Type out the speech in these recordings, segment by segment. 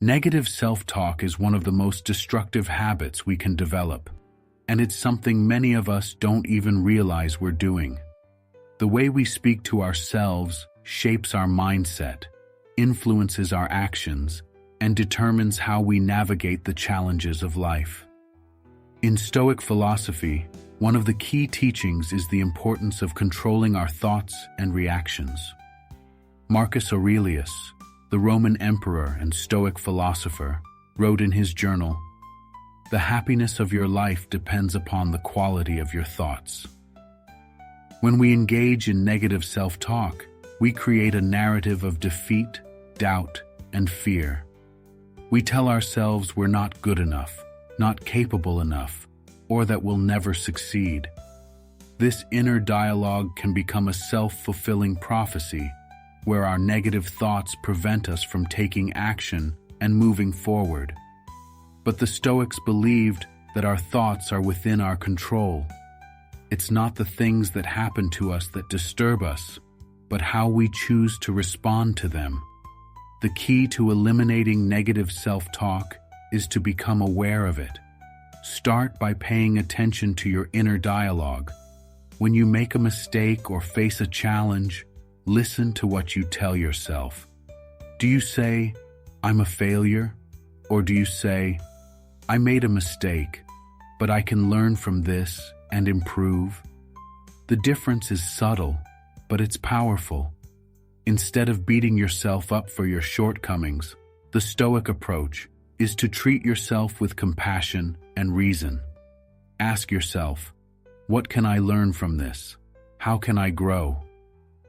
Negative self-talk is one of the most destructive habits we can develop, and it's something many of us don't even realize we're doing. The way we speak to ourselves shapes our mindset, influences our actions, and determines how we navigate the challenges of life. In Stoic philosophy, one of the key teachings is the importance of controlling our thoughts and reactions. Marcus Aurelius, the Roman emperor and Stoic philosopher, wrote in his journal, "The happiness of your life depends upon the quality of your thoughts." When we engage in negative self-talk, we create a narrative of defeat, doubt, and fear. We tell ourselves we're not good enough, not capable enough, or that we'll never succeed. This inner dialogue can become a self-fulfilling prophecy, where our negative thoughts prevent us from taking action and moving forward. But the Stoics believed that our thoughts are within our control. It's not the things that happen to us that disturb us, but how we choose to respond to them. The key to eliminating negative self-talk is to become aware of it. Start by paying attention to your inner dialogue. When you make a mistake or face a challenge, listen to what you tell yourself. Do you say, "I'm a failure"? Or do you say, "I made a mistake, but I can learn from this and improve"? The difference is subtle, but it's powerful. Instead of beating yourself up for your shortcomings, the Stoic approach is to treat yourself with compassion and reason. Ask yourself, what can I learn from this? How can I grow?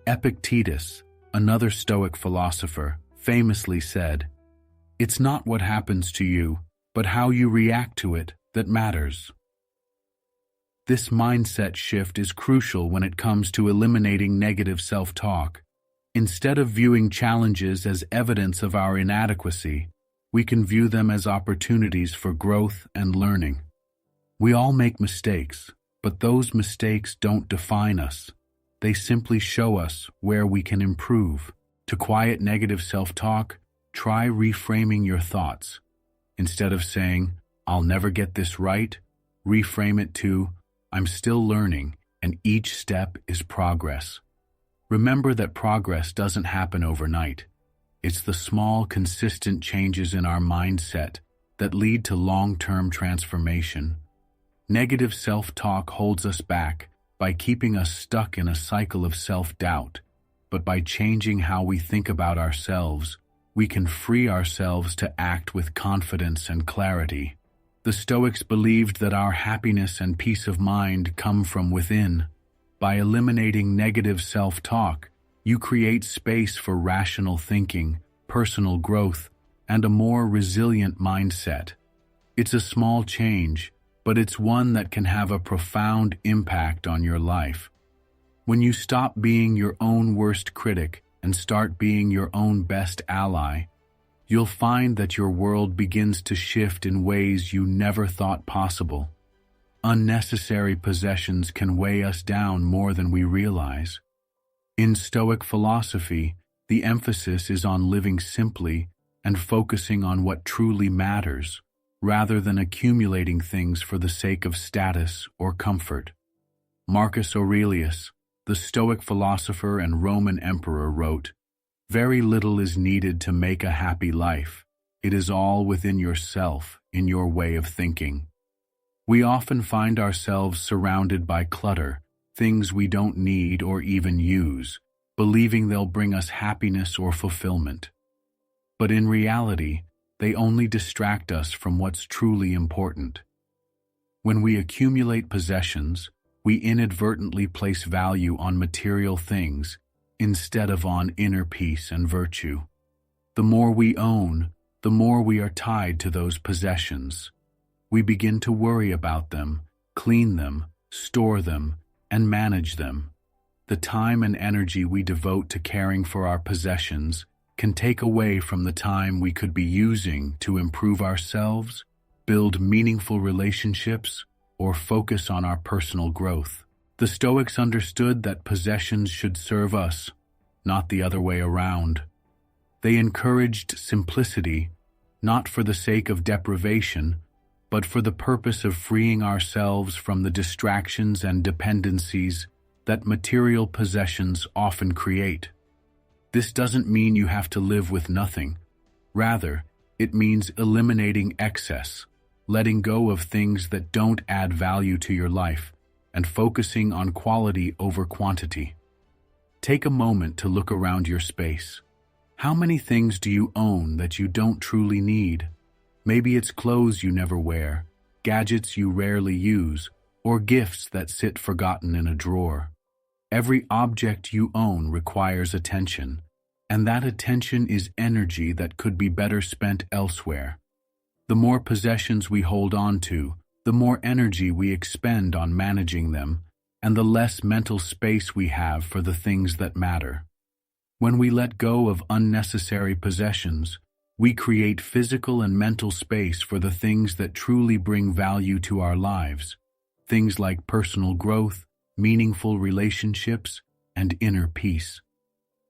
Epictetus, another Stoic philosopher, famously said, "It's not what happens to you, but how you react to it that matters." This mindset shift is crucial when it comes to eliminating negative self-talk. Instead of viewing challenges as evidence of our inadequacy, we can view them as opportunities for growth and learning. We all make mistakes, but those mistakes don't define us. They simply show us where we can improve. To quiet negative self-talk, try reframing your thoughts. Instead of saying, "I'll never get this right," reframe it to, "I'm still learning, and each step is progress." Remember that progress doesn't happen overnight. It's the small, consistent changes in our mindset that lead to long-term transformation. Negative self-talk holds us back by keeping us stuck in a cycle of self-doubt, but by changing how we think about ourselves, we can free ourselves to act with confidence and clarity. The Stoics believed that our happiness and peace of mind come from within. By eliminating negative self-talk, you create space for rational thinking, personal growth, and a more resilient mindset. It's a small change, but it's one that can have a profound impact on your life. When you stop being your own worst critic and start being your own best ally, you'll find that your world begins to shift in ways you never thought possible. Unnecessary possessions can weigh us down more than we realize. In Stoic philosophy, the emphasis is on living simply and focusing on what truly matters, rather than accumulating things for the sake of status or comfort. Marcus Aurelius, the Stoic philosopher and Roman emperor, wrote, "Very little is needed to make a happy life. It is all within yourself, in your way of thinking." We often find ourselves surrounded by clutter, things we don't need or even use, believing they'll bring us happiness or fulfillment. But in reality, they only distract us from what's truly important. When we accumulate possessions, we inadvertently place value on material things instead of on inner peace and virtue. The more we own, the more we are tied to those possessions. We begin to worry about them, clean them, store them, and manage them. The time and energy we devote to caring for our possessions can take away from the time we could be using to improve ourselves, build meaningful relationships, or focus on our personal growth. The Stoics understood that possessions should serve us, not the other way around. They encouraged simplicity, not for the sake of deprivation, but for the purpose of freeing ourselves from the distractions and dependencies that material possessions often create. This doesn't mean you have to live with nothing. Rather, it means eliminating excess, letting go of things that don't add value to your life, and focusing on quality over quantity. Take a moment to look around your space. How many things do you own that you don't truly need? Maybe it's clothes you never wear, gadgets you rarely use, or gifts that sit forgotten in a drawer. Every object you own requires attention, and that attention is energy that could be better spent elsewhere. The more possessions we hold on to, the more energy we expend on managing them, and the less mental space we have for the things that matter. When we let go of unnecessary possessions, we create physical and mental space for the things that truly bring value to our lives, things like personal growth, meaningful relationships, and inner peace.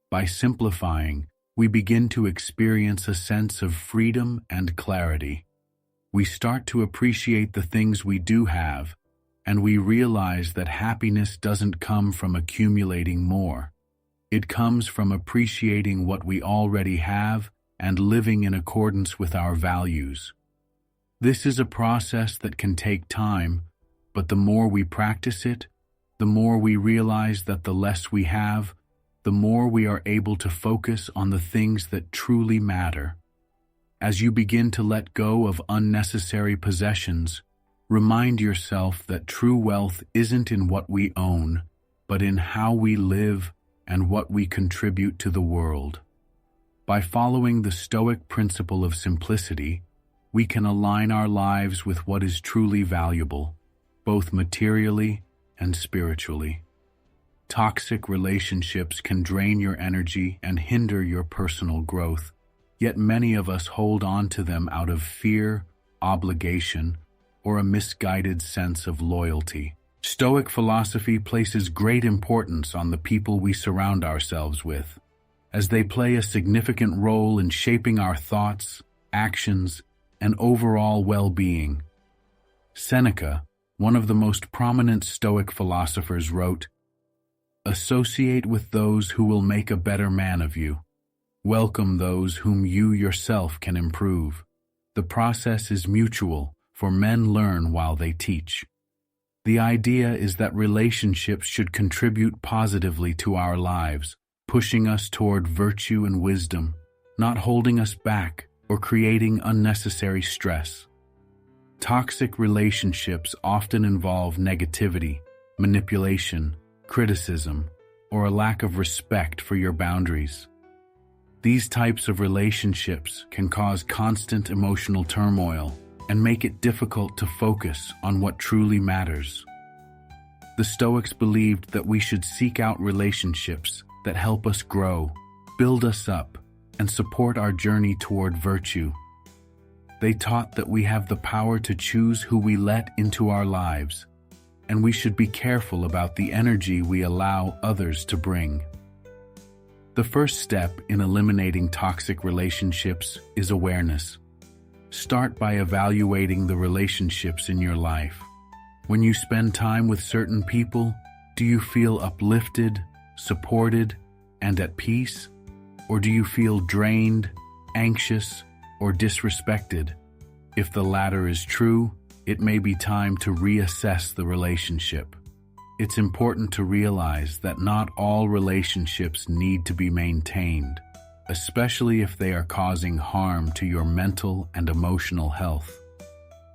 By simplifying, we begin to experience a sense of freedom and clarity. We start to appreciate the things we do have, and we realize that happiness doesn't come from accumulating more. It comes from appreciating what we already have and living in accordance with our values. This is a process that can take time, but the more we practice it, the more we realize that the less we have, the more we are able to focus on the things that truly matter. As you begin to let go of unnecessary possessions, remind yourself that true wealth isn't in what we own, but in how we live and what we contribute to the world. By following the Stoic principle of simplicity, we can align our lives with what is truly valuable, both materially and spiritually. Toxic relationships can drain your energy and hinder your personal growth, yet many of us hold on to them out of fear, obligation, or a misguided sense of loyalty. Stoic philosophy places great importance on the people we surround ourselves with, as they play a significant role in shaping our thoughts, actions, and overall well-being. Seneca, one of the most prominent Stoic philosophers, wrote, "Associate with those who will make a better man of you. Welcome those whom you yourself can improve. The process is mutual, for men learn while they teach." The idea is that relationships should contribute positively to our lives, pushing us toward virtue and wisdom, not holding us back or creating unnecessary stress. Toxic relationships often involve negativity, manipulation, criticism, or a lack of respect for your boundaries. These types of relationships can cause constant emotional turmoil and make it difficult to focus on what truly matters. The Stoics believed that we should seek out relationships that help us grow, build us up, and support our journey toward virtue. They taught that we have the power to choose who we let into our lives, and we should be careful about the energy we allow others to bring. The first step in eliminating toxic relationships is awareness. Start by evaluating the relationships in your life. When you spend time with certain people, do you feel uplifted, supported, and at peace? Or do you feel drained, anxious, or disrespected? If the latter is true, it may be time to reassess the relationship. It's important to realize that not all relationships need to be maintained, especially if they are causing harm to your mental and emotional health.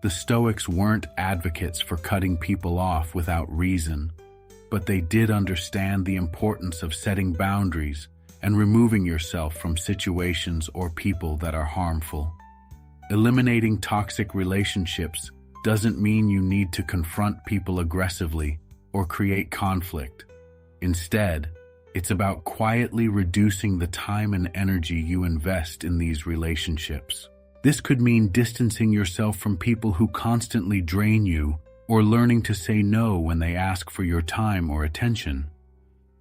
The Stoics weren't advocates for cutting people off without reason, but they did understand the importance of setting boundaries and removing yourself from situations or people that are harmful. Eliminating toxic relationships doesn't mean you need to confront people aggressively or create conflict. Instead, it's about quietly reducing the time and energy you invest in these relationships. This could mean distancing yourself from people who constantly drain you, or learning to say no when they ask for your time or attention.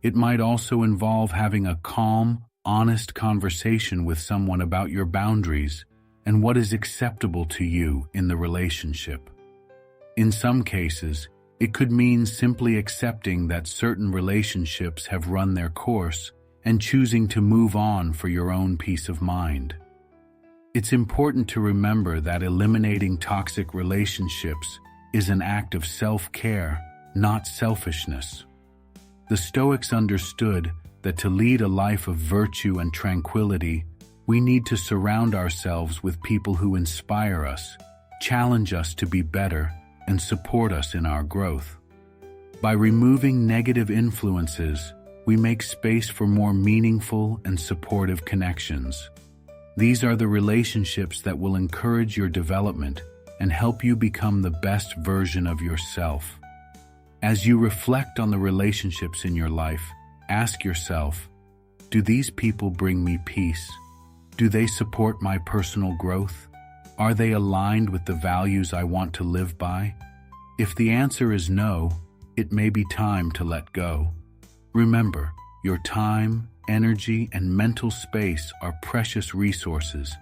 It might also involve having a calm, honest conversation with someone about your boundaries and what is acceptable to you in the relationship. In some cases, it could mean simply accepting that certain relationships have run their course and choosing to move on for your own peace of mind. It's important to remember that eliminating toxic relationships is an act of self-care, not selfishness. The Stoics understood that to lead a life of virtue and tranquility, we need to surround ourselves with people who inspire us, challenge us to be better, and support us in our growth. By removing negative influences, we make space for more meaningful and supportive connections. These are the relationships that will encourage your development and help you become the best version of yourself. As you reflect on the relationships in your life, ask yourself, do these people bring me peace? Do they support my personal growth? Are they aligned with the values I want to live by? If the answer is no, it may be time to let go. Remember, your time, energy, and mental space are precious resources,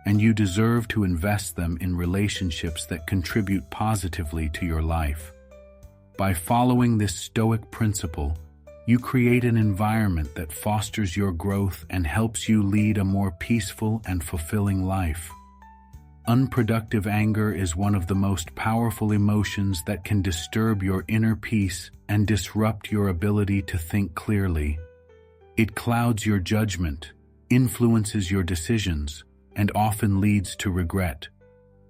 and you deserve to invest them in relationships that contribute positively to your life. By following this Stoic principle, you create an environment that fosters your growth and helps you lead a more peaceful and fulfilling life. Unproductive anger is one of the most powerful emotions that can disturb your inner peace and disrupt your ability to think clearly. It clouds your judgment, influences your decisions, and often leads to regret.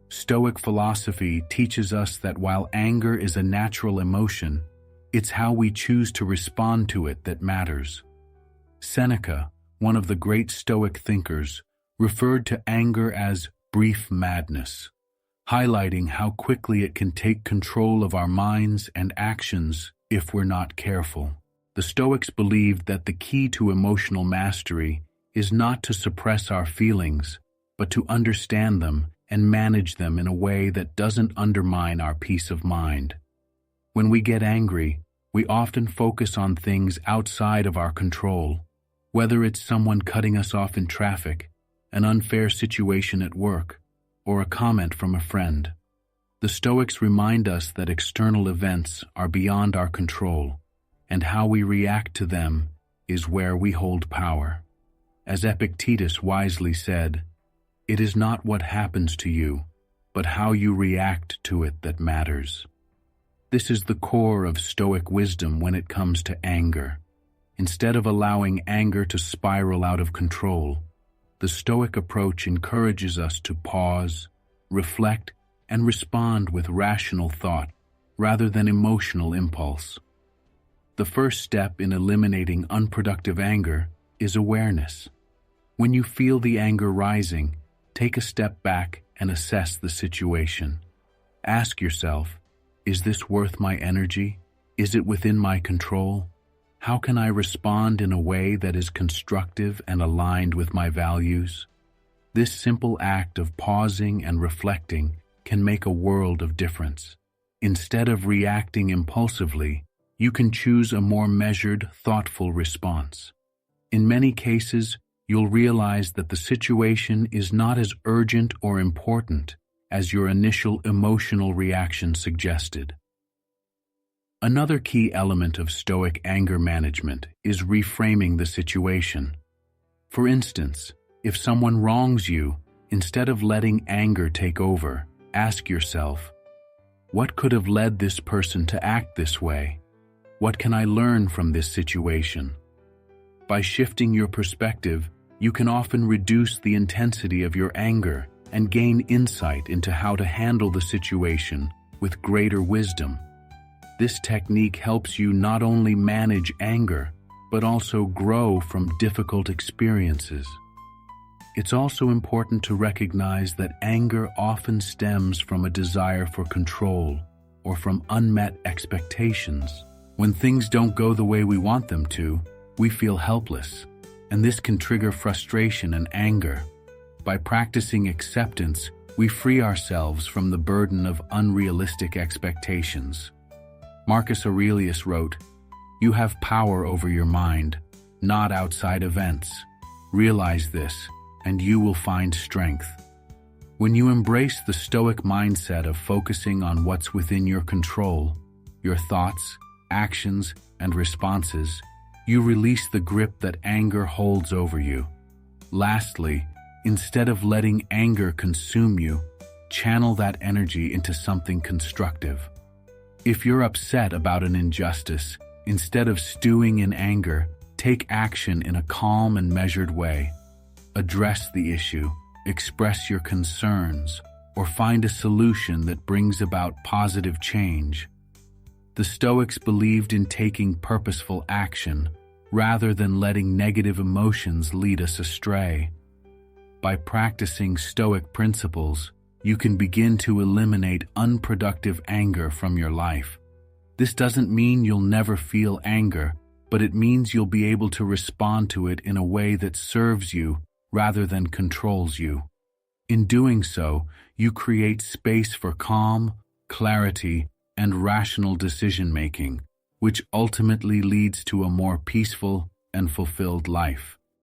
Stoic philosophy teaches us that while anger is a natural emotion, it's how we choose to respond to it that matters. Seneca, one of the great Stoic thinkers, referred to anger as brief madness, highlighting how quickly it can take control of our minds and actions if we're not careful. The Stoics believed that the key to emotional mastery is not to suppress our feelings, but to understand them and manage them in a way that doesn't undermine our peace of mind. When we get angry, we often focus on things outside of our control, whether it's someone cutting us off in traffic, an unfair situation at work, or a comment from a friend. The Stoics remind us that external events are beyond our control, and how we react to them is where we hold power. As Epictetus wisely said, "It is not what happens to you, but how you react to it that matters." This is the core of Stoic wisdom when it comes to anger. Instead of allowing anger to spiral out of control, the Stoic approach encourages us to pause, reflect, and respond with rational thought rather than emotional impulse. The first step in eliminating unproductive anger is awareness. When you feel the anger rising, take a step back and assess the situation. Ask yourself, is this worth my energy? Is it within my control? How can I respond in a way that is constructive and aligned with my values? This simple act of pausing and reflecting can make a world of difference. Instead of reacting impulsively, you can choose a more measured, thoughtful response. In many cases, you'll realize that the situation is not as urgent or important as your initial emotional reaction suggested. Another key element of Stoic anger management is reframing the situation. For instance, if someone wrongs you, instead of letting anger take over, ask yourself, what could have led this person to act this way? What can I learn from this situation? By shifting your perspective, you can often reduce the intensity of your anger and gain insight into how to handle the situation with greater wisdom. This technique helps you not only manage anger, but also grow from difficult experiences. It's also important to recognize that anger often stems from a desire for control or from unmet expectations. When things don't go the way we want them to, we feel helpless, and this can trigger frustration and anger. By practicing acceptance, we free ourselves from the burden of unrealistic expectations. Marcus Aurelius wrote, "You have power over your mind, not outside events. Realize this, and you will find strength." When you embrace the Stoic mindset of focusing on what's within your control, your thoughts, actions, and responses, you release the grip that anger holds over you. Lastly, instead of letting anger consume you, channel that energy into something constructive. If you're upset about an injustice, instead of stewing in anger, take action in a calm and measured way. Address the issue, express your concerns, or find a solution that brings about positive change. The Stoics believed in taking purposeful action rather than letting negative emotions lead us astray. By practicing Stoic principles, you can begin to eliminate unproductive anger from your life. This doesn't mean you'll never feel anger, but it means you'll be able to respond to it in a way that serves you rather than controls you. In doing so, you create space for calm, clarity, and rational decision-making, which ultimately leads to a more peaceful and fulfilled life.